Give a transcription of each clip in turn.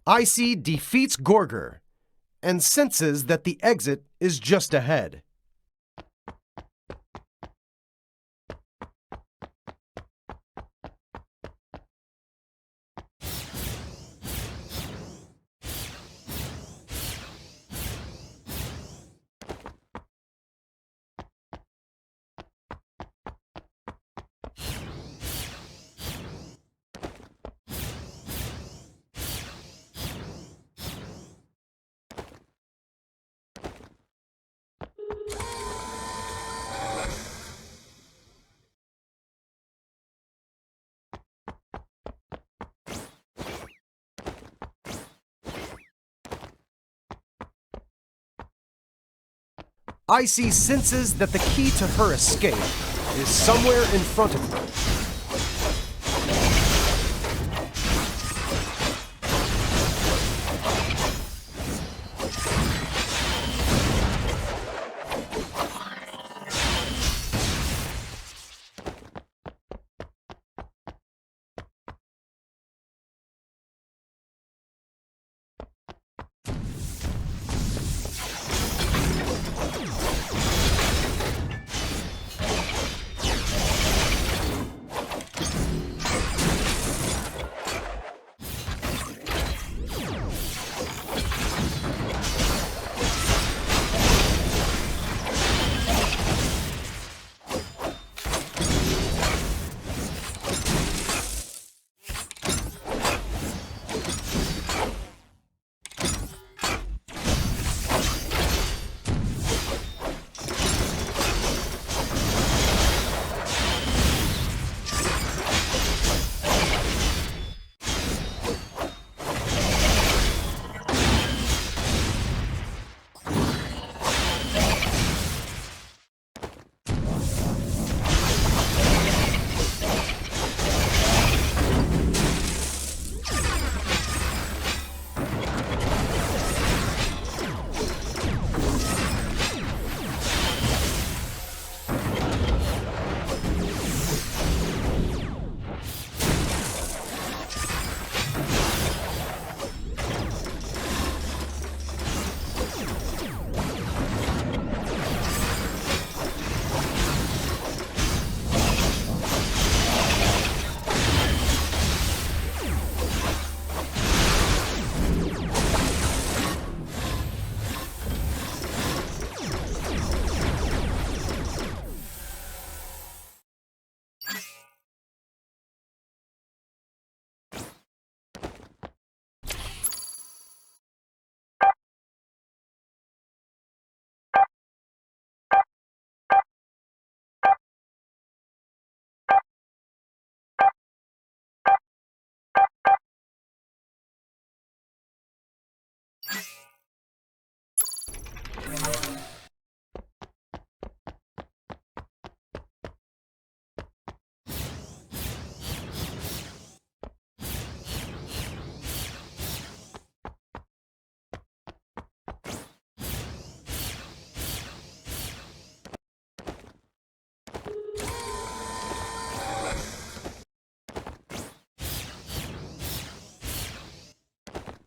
Icey defeats Gorger and senses that the exit is just ahead. Icey senses that the key to her escape is somewhere in front of her.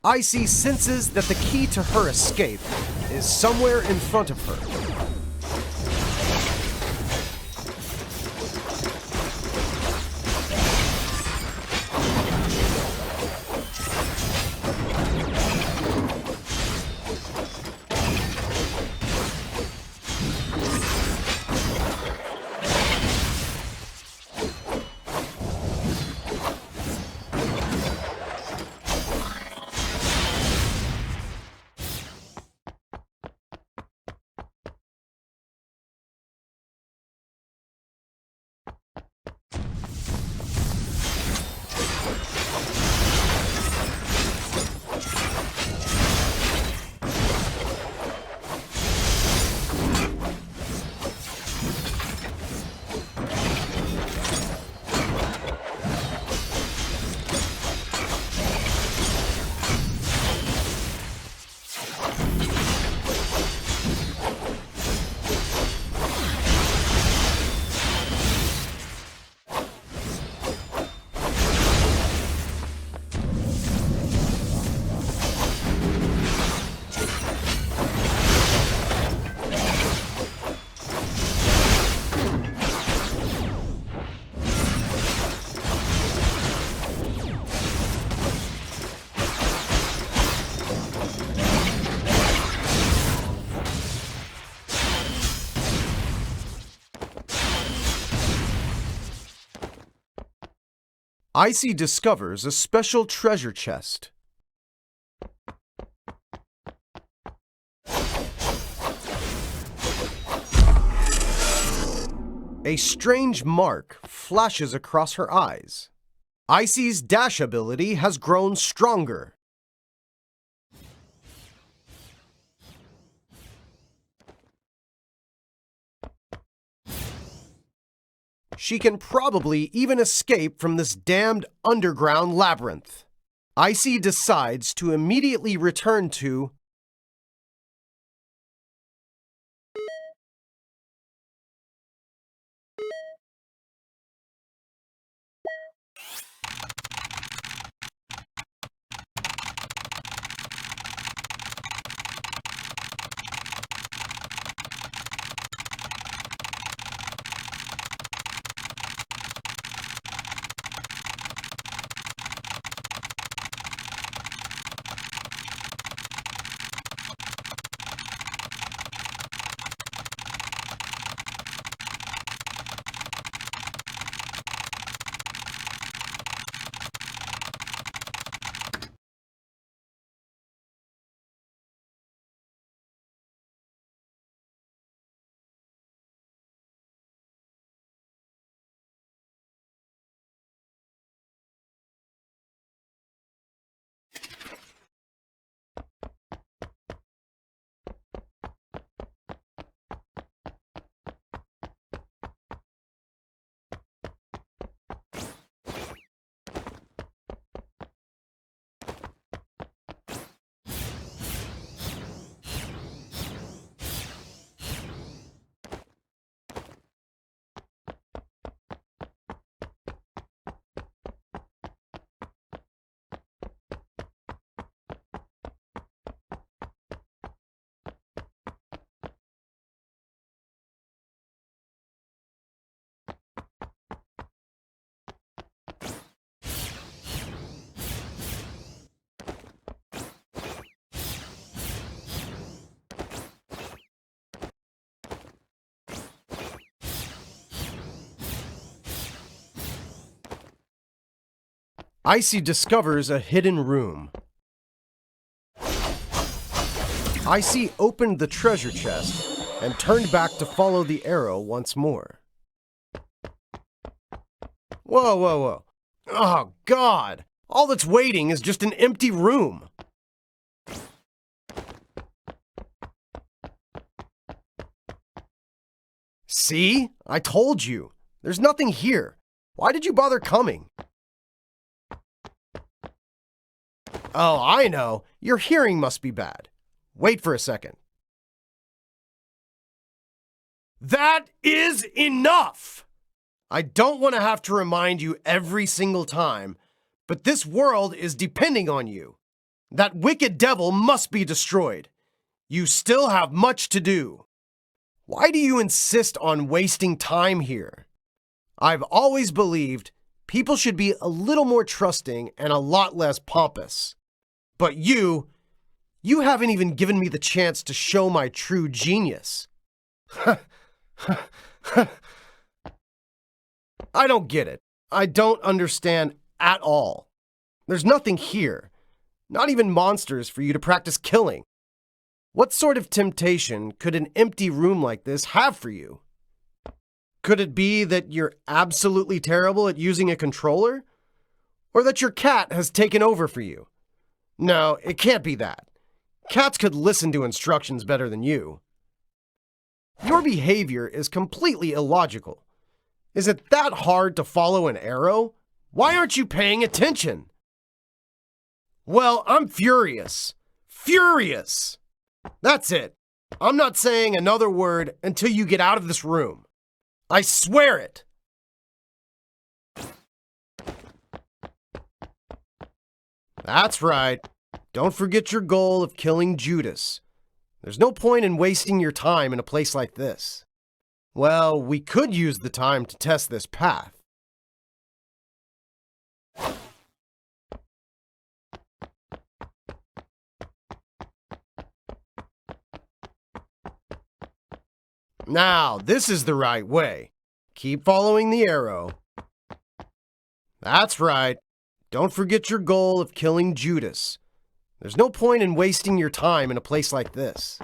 Icey senses that the key to her escape is somewhere in front of her. Icey discovers a special treasure chest. A strange mark flashes across her eyes. Icey's dash ability has grown stronger. She can probably even escape from this damned underground labyrinth. Icey decides to immediately return to Icey discovers a hidden room. Icey opened the treasure chest and turned back to follow the arrow once more. Whoa, whoa, whoa. Oh, God! All that's waiting is just an empty room. See? I told you. There's nothing here. Why did you bother coming? Oh, I know. Your hearing must be bad. Wait for a second. That is enough! I don't want to have to remind you every single time, but this world is depending on you. That wicked devil must be destroyed. You still have much to do. Why do you insist on wasting time here? I've always believed people should be a little more trusting and a lot less pompous. But you haven't even given me the chance to show my true genius. I don't get it. I don't understand at all. There's nothing here. Not even monsters for you to practice killing. What sort of temptation could an empty room like this have for you? Could it be that you're absolutely terrible at using a controller? Or that your cat has taken over for you? No, it can't be that. Cats could listen to instructions better than you. Your behavior is completely illogical. Is it that hard to follow an arrow? Why aren't you paying attention? Well, I'm furious. Furious! That's it. I'm not saying another word until you get out of this room. I swear it! That's right. Don't forget your goal of killing Judas. There's no point in wasting your time in a place like this. Well, we could use the time to test this path. Now, this is the right way. Keep following the arrow. That's right. Don't forget your goal of killing Judas. There's no point in wasting your time in a place like this.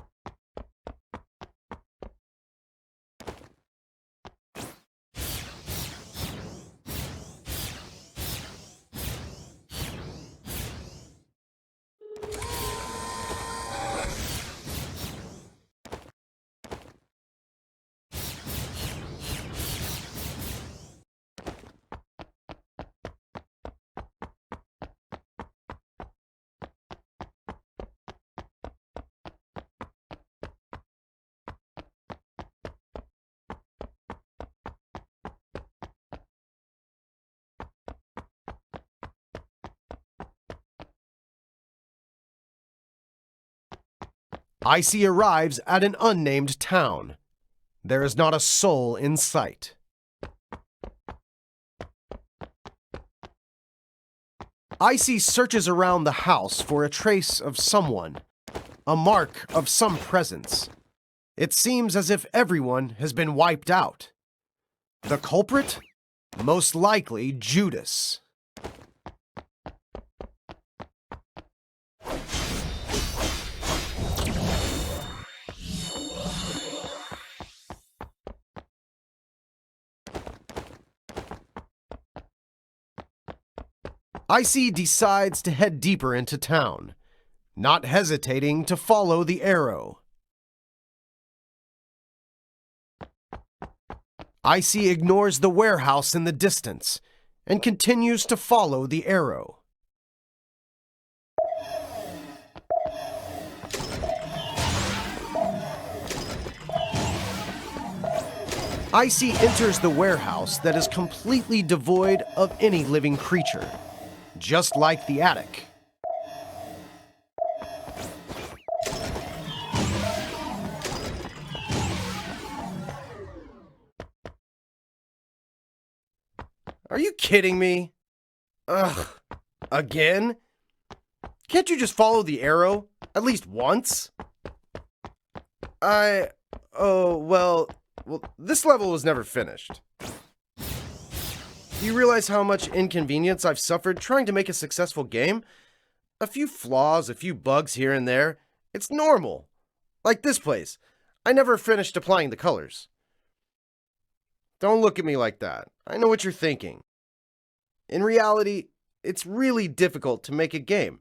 Icey arrives at an unnamed town. There is not a soul in sight. Icey searches around the house for a trace of someone, a mark of some presence. It seems as if everyone has been wiped out. The culprit? Most likely Judas. Icey decides to head deeper into town, not hesitating to follow the arrow. Icey ignores the warehouse in the distance and continues to follow the arrow. Icey enters the warehouse that is completely devoid of any living creature, just like the attic. Are you kidding me? Ugh, again? Can't you just follow the arrow, at least once? Well, this level was never finished. Do you realize how much inconvenience I've suffered trying to make a successful game? A few flaws, a few bugs here and there. It's normal. Like this place. I never finished applying the colors. Don't look at me like that. I know what you're thinking. In reality, it's really difficult to make a game,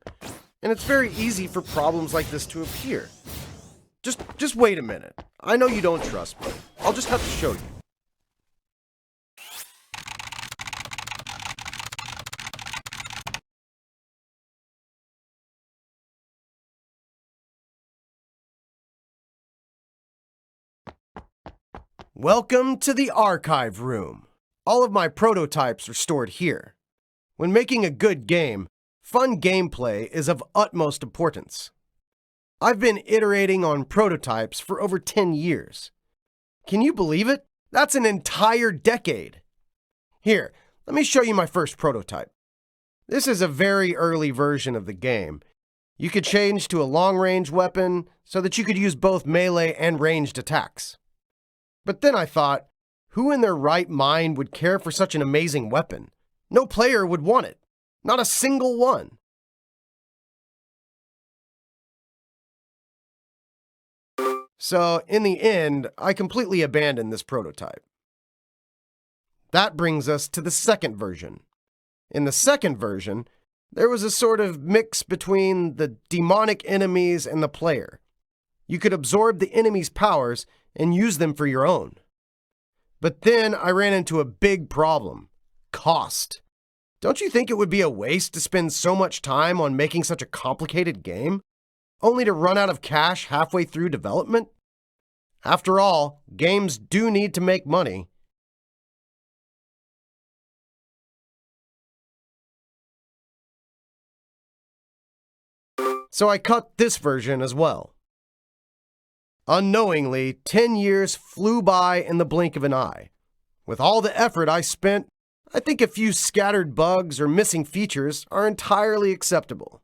and it's very easy for problems like this to appear. Just wait a minute. I know you don't trust me. I'll just have to show you. Welcome to the archive room. All of my prototypes are stored here. When making a good game, fun gameplay is of utmost importance. I've been iterating on prototypes for over 10 years. Can you believe it? That's an entire decade. Here, let me show you my first prototype. This is a very early version of the game. You could change to a long-range weapon so that you could use both melee and ranged attacks. But then I thought, who in their right mind would care for such an amazing weapon? No player would want it. Not a single one. So, in the end, I completely abandoned this prototype. That brings us to the second version. In the second version, there was a sort of mix between the demonic enemies and the player. You could absorb the enemy's powers and use them for your own. But then I ran into a big problem: cost. Don't you think it would be a waste to spend so much time on making such a complicated game, only to run out of cash halfway through development? After all, games do need to make money. So I cut this version as well. Unknowingly, 10 years flew by in the blink of an eye. With all the effort I spent, I think a few scattered bugs or missing features are entirely acceptable.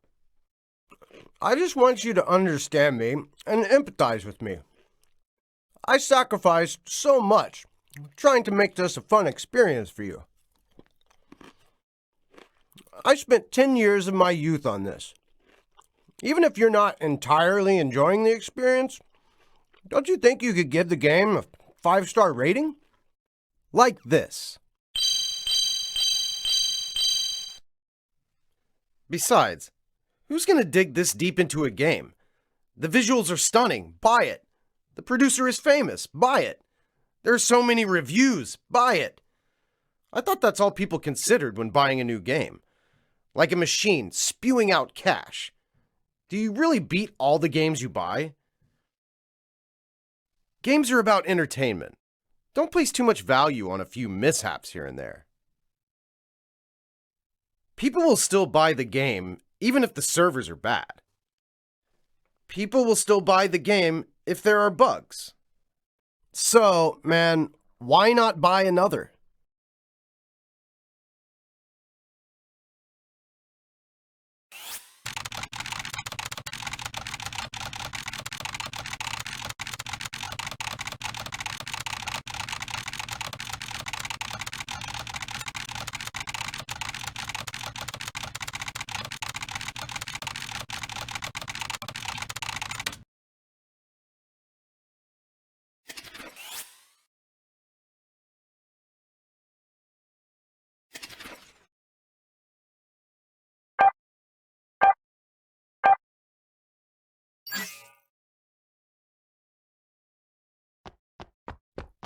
I just want you to understand me and empathize with me. I sacrificed so much trying to make this a fun experience for you. I spent 10 years of my youth on this. Even if you're not entirely enjoying the experience, don't you think you could give the game a 5-star rating? Like this. Besides, who's going to dig this deep into a game? The visuals are stunning. Buy it. The producer is famous. Buy it. There are so many reviews. Buy it. I thought that's all people considered when buying a new game. Like a machine spewing out cash. Do you really beat all the games you buy? Games are about entertainment. Don't place too much value on a few mishaps here and there. People will still buy the game even if the servers are bad. People will still buy the game if there are bugs. So, man, why not buy another?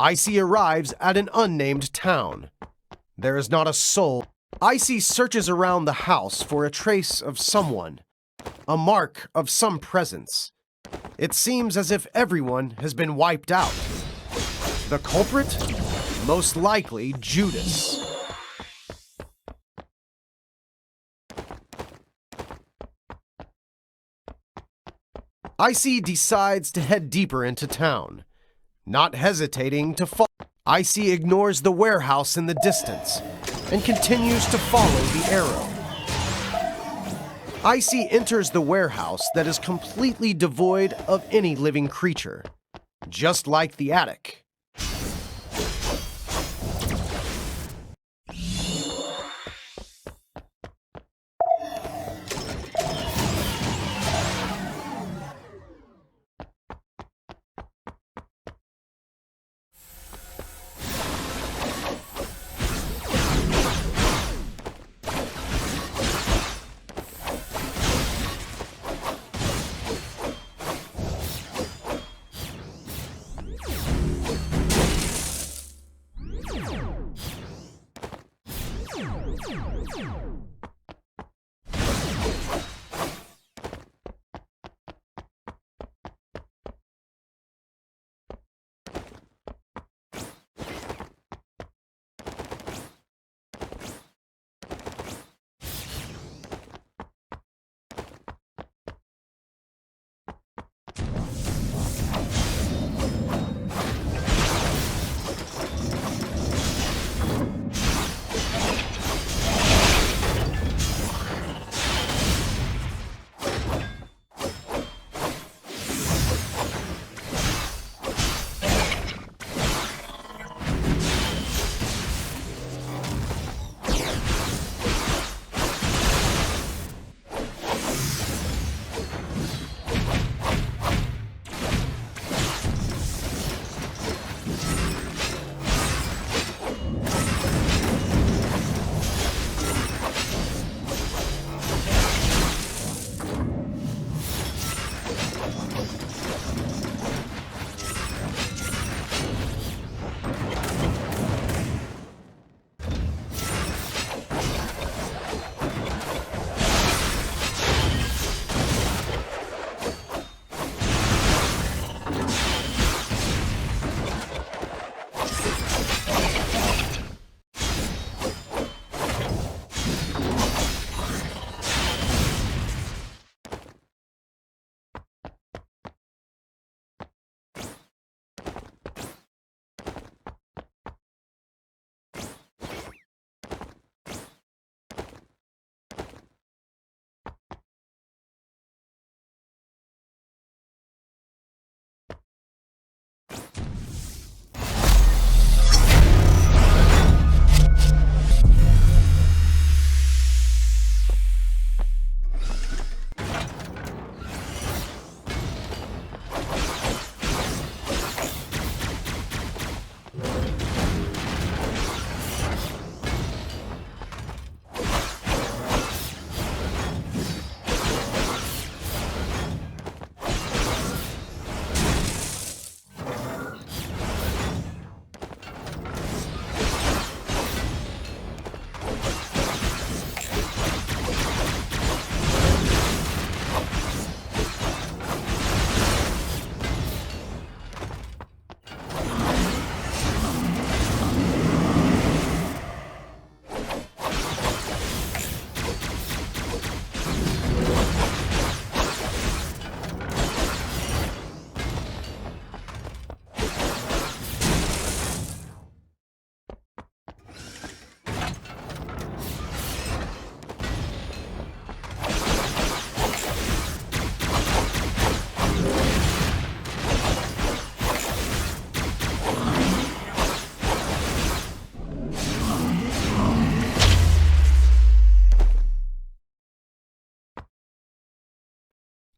Icey arrives at an unnamed town. There is not a soul. Icey searches around the house for a trace of someone, a mark of some presence. It seems as if everyone has been wiped out. The culprit? Most likely Judas. Icey decides to head deeper into town. Not hesitating to follow, Icey ignores the warehouse in the distance and continues to follow the arrow. Icey enters the warehouse that is completely devoid of any living creature, just like the attic.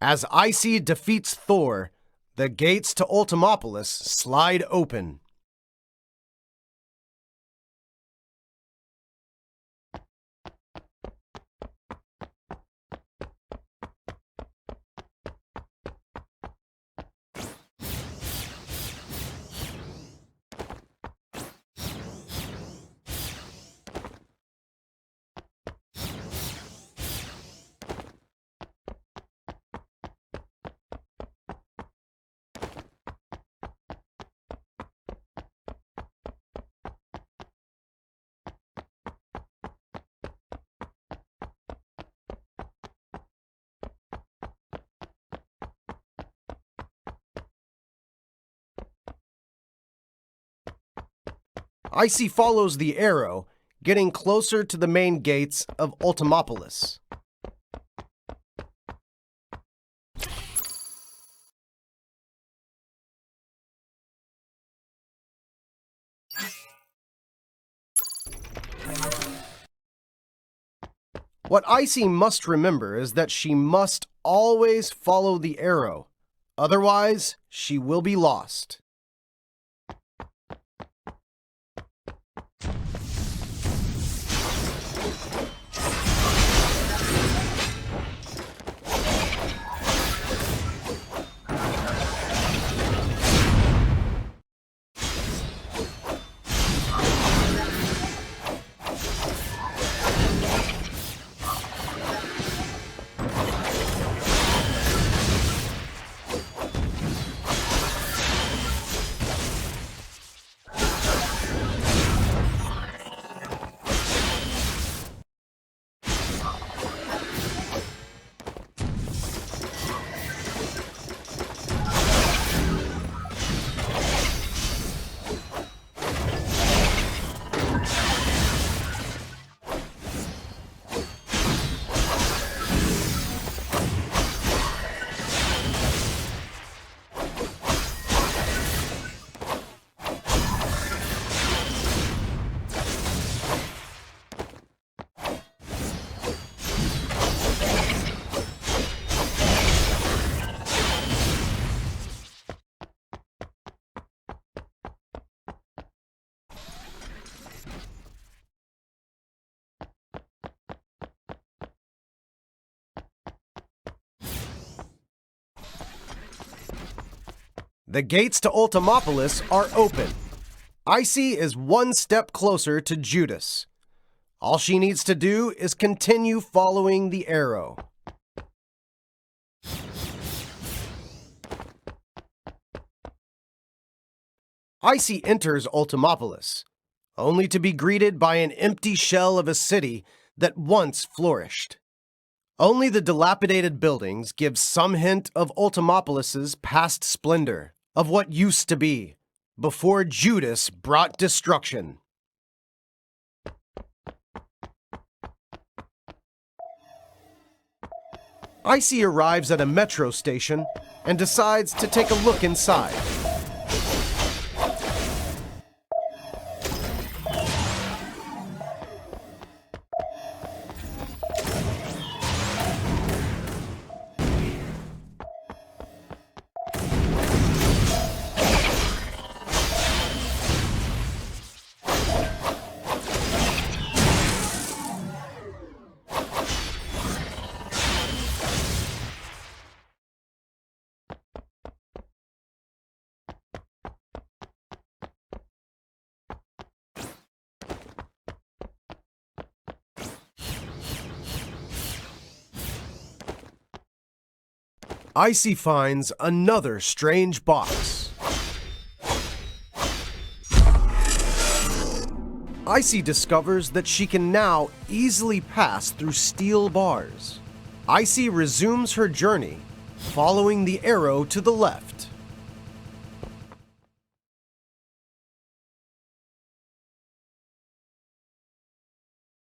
As Icey defeats Thor, the gates to Ultimopolis slide open. Icey follows the arrow, getting closer to the main gates of Ultimopolis. What Icey must remember is that she must always follow the arrow, otherwise she will be lost. The gates to Ultimopolis are open. Icey is one step closer to Judas. All she needs to do is continue following the arrow. Icey enters Ultimopolis, only to be greeted by an empty shell of a city that once flourished. Only the dilapidated buildings give some hint of Ultimopolis's past splendor, of what used to be, before Judas brought destruction. Icey arrives at a metro station and decides to take a look inside. Icey finds another strange box. Icey discovers that she can now easily pass through steel bars. Icey resumes her journey, following the arrow to the left.